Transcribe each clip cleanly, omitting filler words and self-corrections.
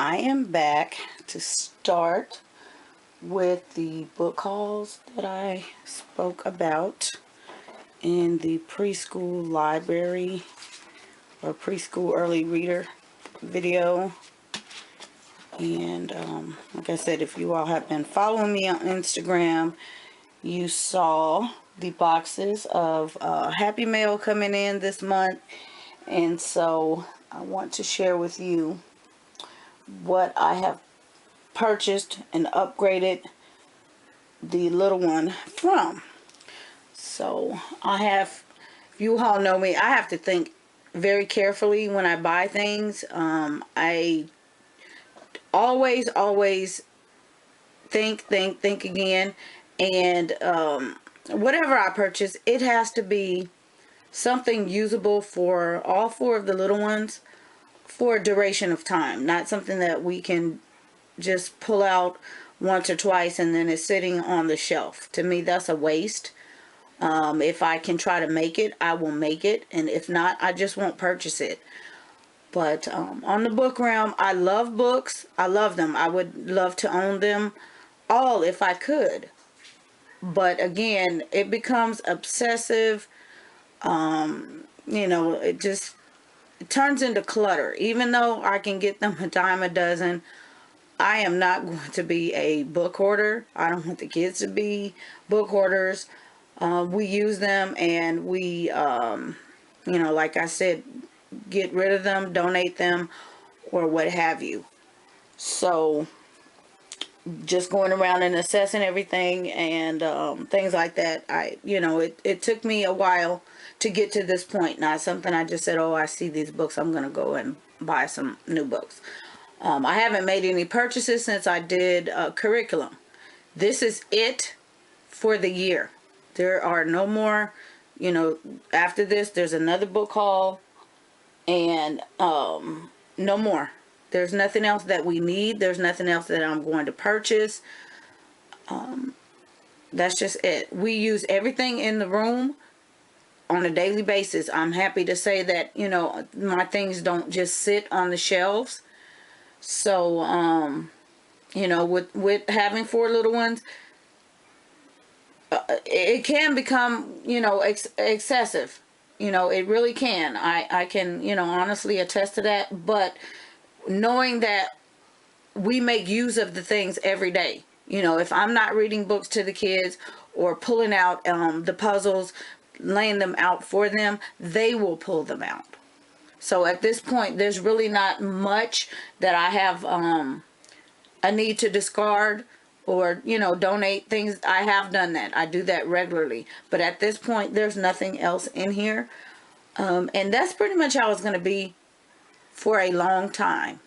I am back to start with the book hauls that I spoke about in the preschool library or preschool early reader video. And like I said, if you all have been following me on Instagram, you saw the boxes of Happy Mail coming in this month. And so I want to share with you what I have purchased and upgraded the little one from. So I have, you all know me, I have to think very carefully when I buy things. I always think again, and whatever I purchase, it has to be something usable for all four of the little ones for a duration of time, not something that we can just pull out once or twice and then it's sitting on the shelf. To me, that's a waste. If I can try to make it, I will make it, and if not, I just won't purchase it. But on the book realm, I love books. I love them. I would love to own them all if I could. But again, it becomes obsessive. It turns into clutter. Even though I can get them a dime a dozen, I am not going to be a book hoarder. I don't want the kids to be book hoarders. We use them, and we, like I said, get rid of them, donate them, or what have you. So just going around and assessing everything and things like that, it took me a while to get to this point. Not something I just said, oh, I see these books, I'm going to go and buy some new books. I haven't made any purchases since I did curriculum. This is it for the year. There are no more, after this, there's another book haul, and no more. There's nothing else that we need. There's nothing else that I'm going to purchase. That's just it. We use everything in the room on a daily basis. I'm happy to say that, my things don't just sit on the shelves. So, with having four little ones, it can become, excessive. It really can. I can, honestly attest to that. But knowing that we make use of the things every day. If I'm not reading books to the kids or pulling out the puzzles, laying them out for them, they will pull them out. So at this point, there's really not much that I have a need to discard or, donate things. I have done that. I do that regularly. But at this point, there's nothing else in here. And that's pretty much how it's going to be for a long time.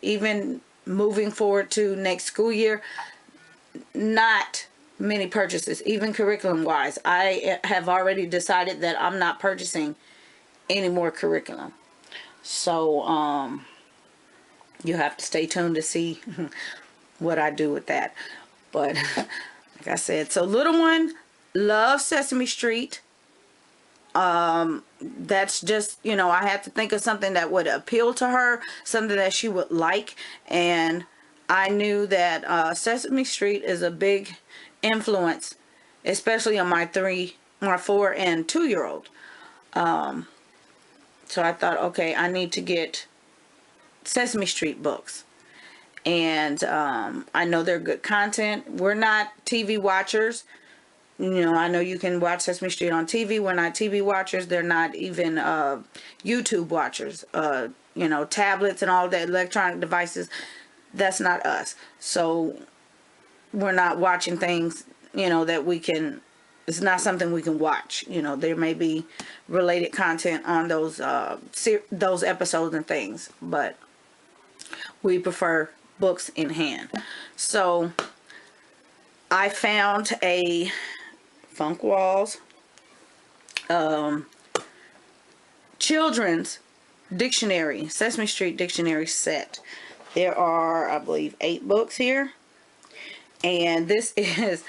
Even moving forward to next school year, not many purchases, even curriculum wise. I have already decided that I'm not purchasing any more curriculum. So you have to stay tuned to see what I do with that. But like I said, so little one loves Sesame Street. That's just, I had to think of something that would appeal to her, something that she would like. And I knew that Sesame Street is a big influence, especially on my 4 and 2-year-old. So I thought, okay, I need to get Sesame Street books. And I know they're good content. We're not TV watchers. I know you can watch Sesame Street on TV. We're not TV watchers. They're not even YouTube watchers. Tablets and all that electronic devices, that's not us. So we're not watching things, that we can, it's not something we can watch. There may be related content on those episodes and things, but we prefer books in hand. So I found a Funk Walls children's dictionary, Sesame Street dictionary set. There are, I believe, 8 books here, and this is,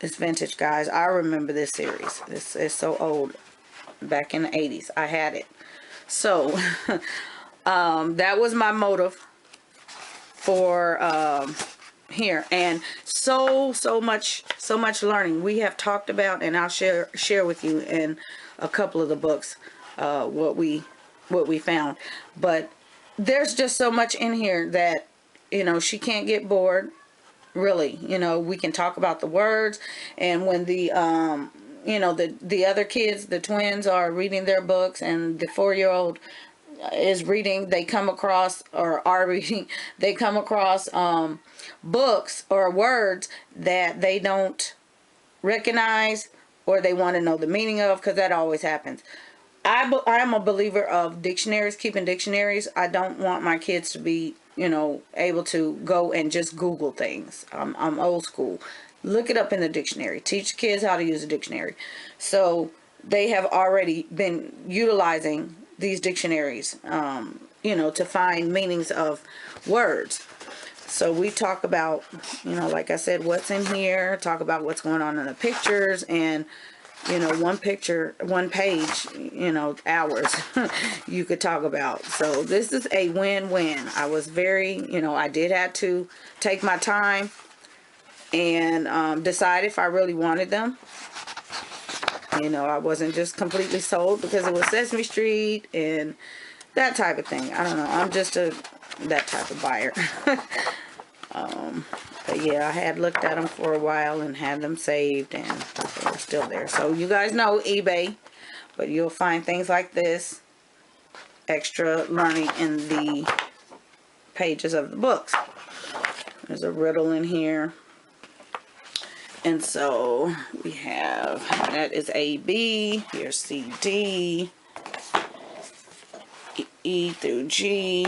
it's vintage, guys. I remember this series. This is so old. Back in the 80s I had it. So that was my motive for here, and so much learning we have talked about, and I'll share with you in a couple of the books what we found. But there's just so much in here that, you know, she can't get bored, really. You know, we can talk about the words, and when the you know, the other kids, the twins, are reading their books, and the 4-year-old is reading, they come across, or are reading, they come across books or words that they don't recognize, or they want to know the meaning of, because that always happens. I am a believer of dictionaries, keeping dictionaries. I don't want my kids to be, you know, able to go and just Google things. I'm old school. Look it up in the dictionary. Teach kids how to use a dictionary. So they have already been utilizing these dictionaries, you know, to find meanings of words. So we talk about, you know, like I said, what's in here, talk about what's going on in the pictures, and, you know, one picture, one page, you know, hours you could talk about. So this is a win-win. I was very, you know, I did have to take my time and decide if I really wanted them. You know, I wasn't just completely sold because it was Sesame Street and that type of thing. I don't know. I'm just that type of buyer. But yeah, I had looked at them for a while and had them saved, and they were still there. So you guys know eBay, but you'll find things like this, extra learning in the pages of the books. There's a riddle in here. And so we have, that is A, B, here's C, D, E through G,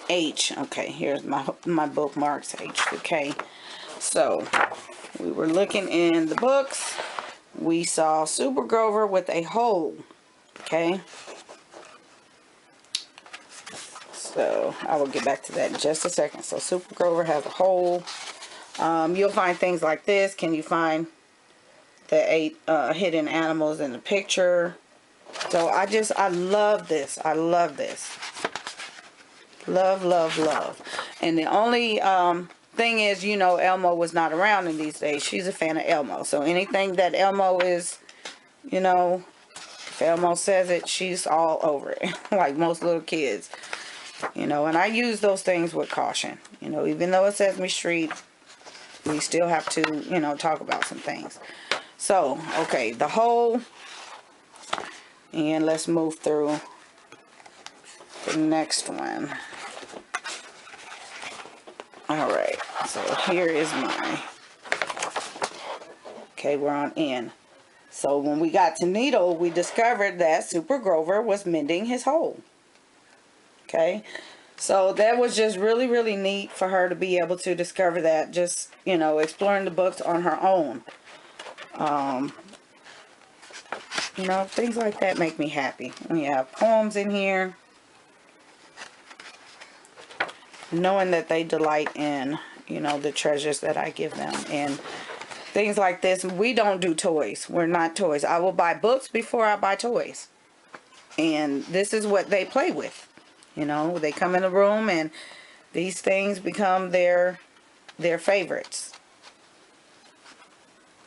H. Okay, here's my bookmarks, H through K. So we were looking in the books. We saw Super Grover with a hole. Okay. So I will get back to that in just a second. So Super Grover has a hole. You'll find things like this. Can you find the 8 hidden animals in the picture? So I love this. I love this. Love, love, love. And the only thing is, you know, Elmo was not around in these days. She's a fan of Elmo. So anything that Elmo is, you know, if Elmo says it, she's all over it. Like most little kids. You know, and I use those things with caution. You know, even though it's Sesame Street, we still have to, you know, talk about some things. So, okay, the whole, and let's move through the next one. Alright, so here is my, okay, we're on N. So when we got to Needle, we discovered that Super Grover was mending his hole. Okay, so that was just really, really neat for her to be able to discover that, just, you know, exploring the books on her own. You know, things like that make me happy. We have poems in here. Knowing that they delight in, you know, the treasures that I give them. And things like this. We don't do toys. We're not toys. I will buy books before I buy toys. And this is what they play with. You know, they come in the room and these things become their favorites.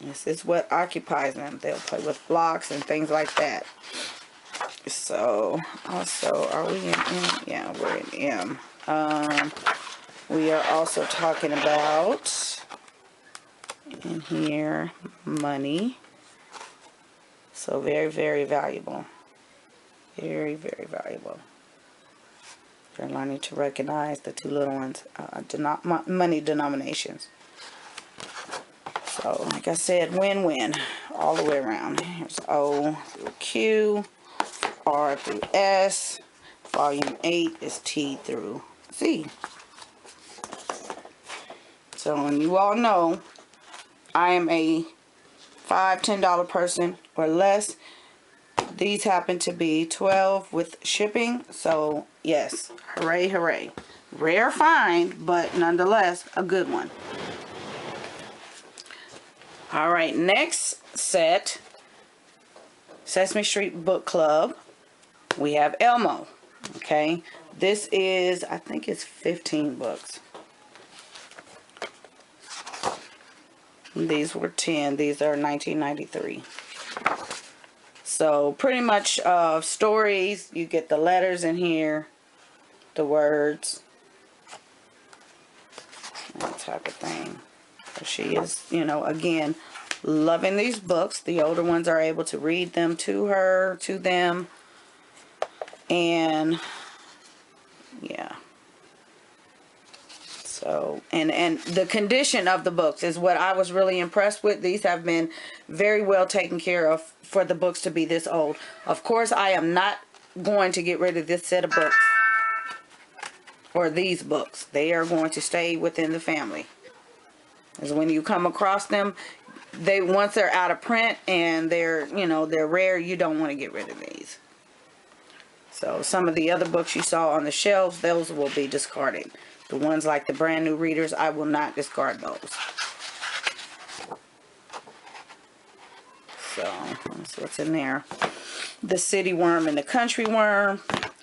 This is what occupies them. They'll play with blocks and things like that. So, also, are we in M? Yeah, we're in M. We are also talking about, in here, money. So, very, very valuable. Very, very valuable. They're learning to recognize the two little ones, money denominations. So, like I said, win-win all the way around. Here's O through Q, R through S. Volume 8 is T through Z. So, and you all know, I am a $5, $10 person or less. These happen to be 12 with shipping. So, yes, hooray, hooray. Rare find, but nonetheless, a good one. Alright, next set, Sesame Street Book Club. We have Elmo. Okay, This is, I think it's 15 books. These were 10. These are 1993. So pretty much stories. You get the letters in here, the words, that type of thing. So she is, you know, again, loving these books. The older ones are able to read them to her, to them. And yeah. So, and the condition of the books is what I was really impressed with. These have been very well taken care of for the books to be this old. Of course, I am not going to get rid of this set of books. Or these books. They are going to stay within the family. Because when you come across them, once they're out of print and they're, you know, they're rare, you don't want to get rid of these. So some of the other books you saw on the shelves, those will be discarded. The ones like the brand new readers, I will not discard those. So that's what's in there. The City Worm and the Country Worm.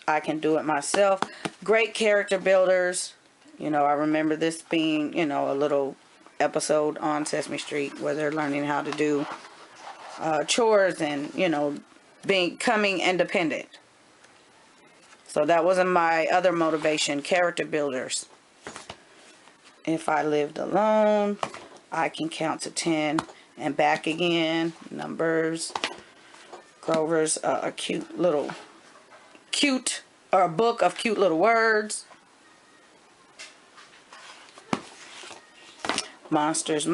I can do it myself. Great character builders. You know, I remember this being, you know, a little episode on Sesame Street where they're learning how to do chores and, you know, becoming independent. So that wasn't my other motivation, character builders. If I lived alone, I can count to 10 and back again. Numbers. Grover's a book of cute little words. Monsters.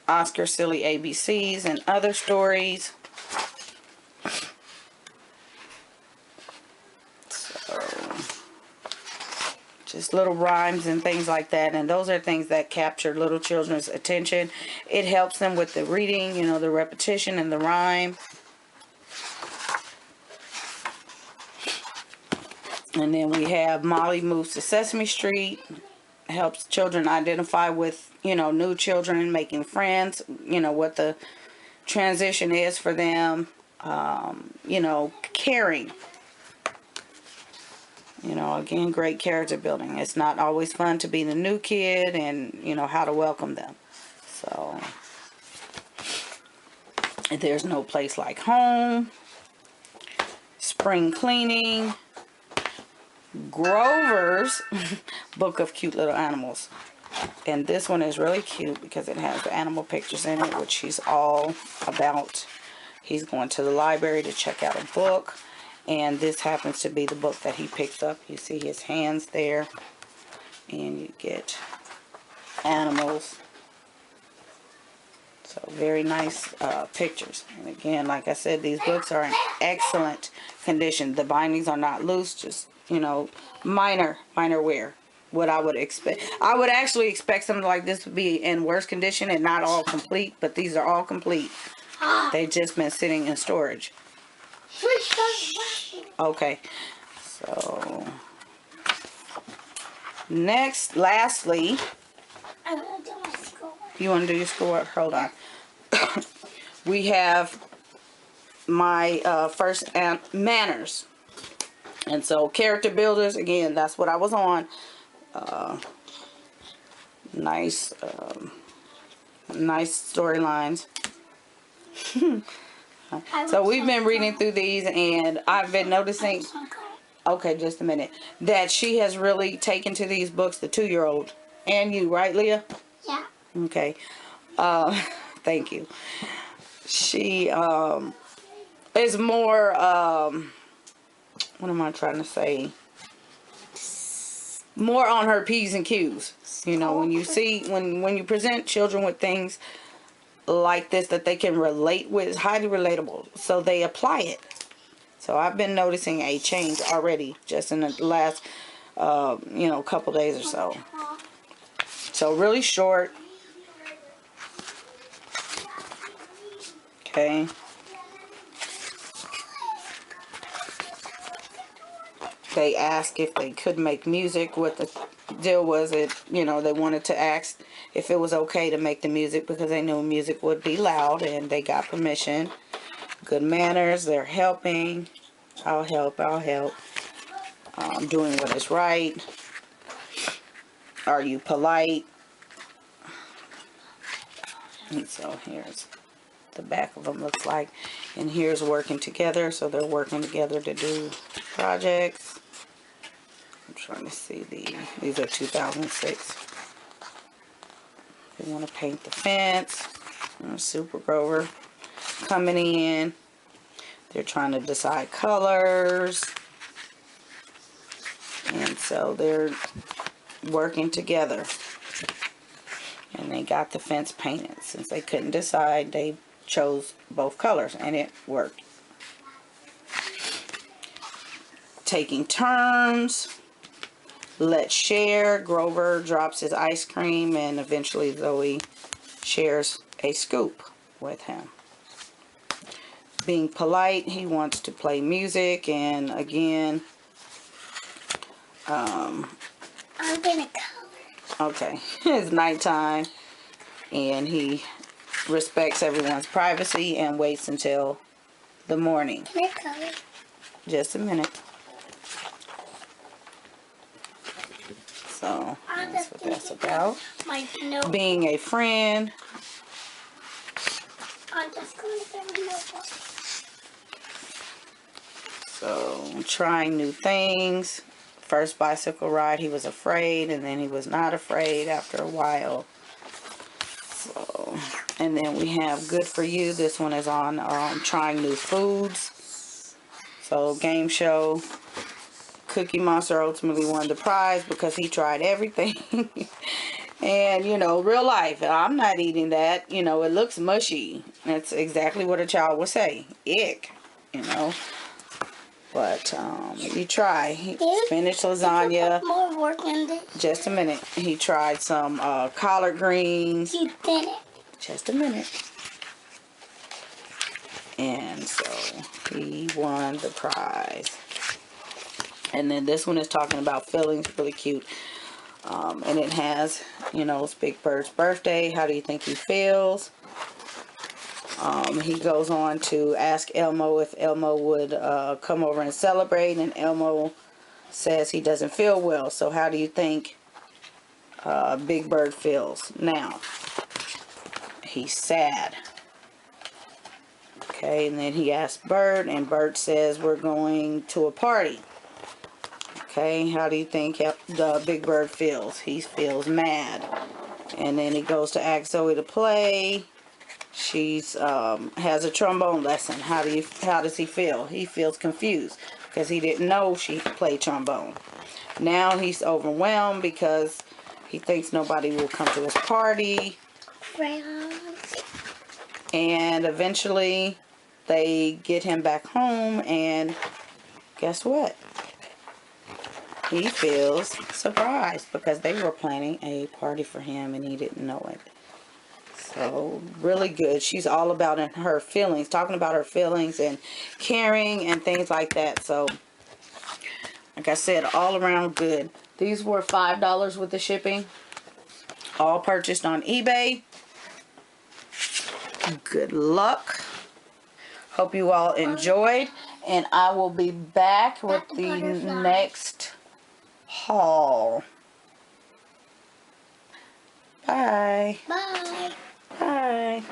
Oscar Silly ABCs and other stories. Just little rhymes and things like that, and those are things that capture little children's attention. It helps them with the reading, you know, the repetition and the rhyme. And then we have Molly Moves to Sesame Street. Helps children identify with, you know, new children, making friends, you know, what the transition is for them. You know, caring. You know, again, great character building. It's not always fun to be the new kid and, you know, how to welcome them. So, there's no place like home. Spring cleaning. Grover's book of cute little animals. And this one is really cute because it has the animal pictures in it, which he's all about. He's going to the library to check out a book. And this happens to be the book that he picks up. You see his hands there. And you get animals. So very nice pictures. And again, like I said, these books are in excellent condition. The bindings are not loose, just, you know, minor wear. What I would expect. I would actually expect something like this to be in worse condition and not all complete. But these are all complete. They've just been sitting in storage. Okay, so lastly, I want to do my schoolwork. You want to do your schoolwork? Hold on. We have my first manners, and so character builders. Again, that's what I was on. Nice storylines. So we've been reading through these, and I've been noticing, okay, just a minute, that she has really taken to these books, the 2-year-old, and you, right, Leah? Yeah. Okay. Thank you. She is more, what am I trying to say? More on her P's and Q's. You know, when you see, when you present children with things like this that they can relate with, it's highly relatable, so they apply it. So I've been noticing a change already just in the last you know, couple days or so. So really short. Okay. They asked if they could make music. What the deal was, it, you know, they wanted to ask if it was okay to make the music because they knew music would be loud, and they got permission. Good manners, they're helping. I'll help. Doing what is right. Are you polite? And so here's the back of them looks like. And here's working together. So they're working together to do projects. I'm trying to see these are 2006. They want to paint the fence. Super Grover coming in. They're trying to decide colors. And so they're working together. And they got the fence painted. Since they couldn't decide, they chose both colors and it worked. Taking turns. Let's share. Grover drops his ice cream and eventually Zoe shares a scoop with him. Being polite, he wants to play music, and again, I'm gonna color. okay, it's nighttime, and he respects everyone's privacy and waits until the morning. Can I color? Just a minute. So, that's what that's about. My notebook. Being a friend. I'm just going to get my notebook. So, trying new things. First bicycle ride, he was afraid, and then he was not afraid after a while. So, and then we have Good For You. This one is on trying new foods. So, game show. Cookie Monster ultimately won the prize because he tried everything. And, you know, real life, I'm not eating that. You know, it looks mushy. That's exactly what a child would say. Ick, you know. But you try. Spinach lasagna. More work in this. Just a minute. He tried some collard greens. You did it. Just a minute. And so he won the prize. And then this one is talking about feelings, really cute. And it has, you know, it's Big Bird's birthday. How do you think he feels? He goes on to ask Elmo if Elmo would come over and celebrate. And Elmo says he doesn't feel well. So how do you think Big Bird feels now? He's sad. Okay, and then he asks Bird, and Bird says we're going to a party. Okay, how do you think the Big Bird feels? He feels mad. And then he goes to ask Zoe to play. She's has a trombone lesson. How does he feel? He feels confused because he didn't know she played trombone. Now he's overwhelmed because he thinks nobody will come to his party. And eventually they get him back home, and guess what? He feels surprised because they were planning a party for him and he didn't know it. So, really good. She's all about her feelings, talking about her feelings and caring and things like that. So, like I said, all around good. These were $5 with the shipping. All purchased on eBay. Good luck. Hope you all enjoyed. And I will be back with the next haul. Bye. Bye. Bye.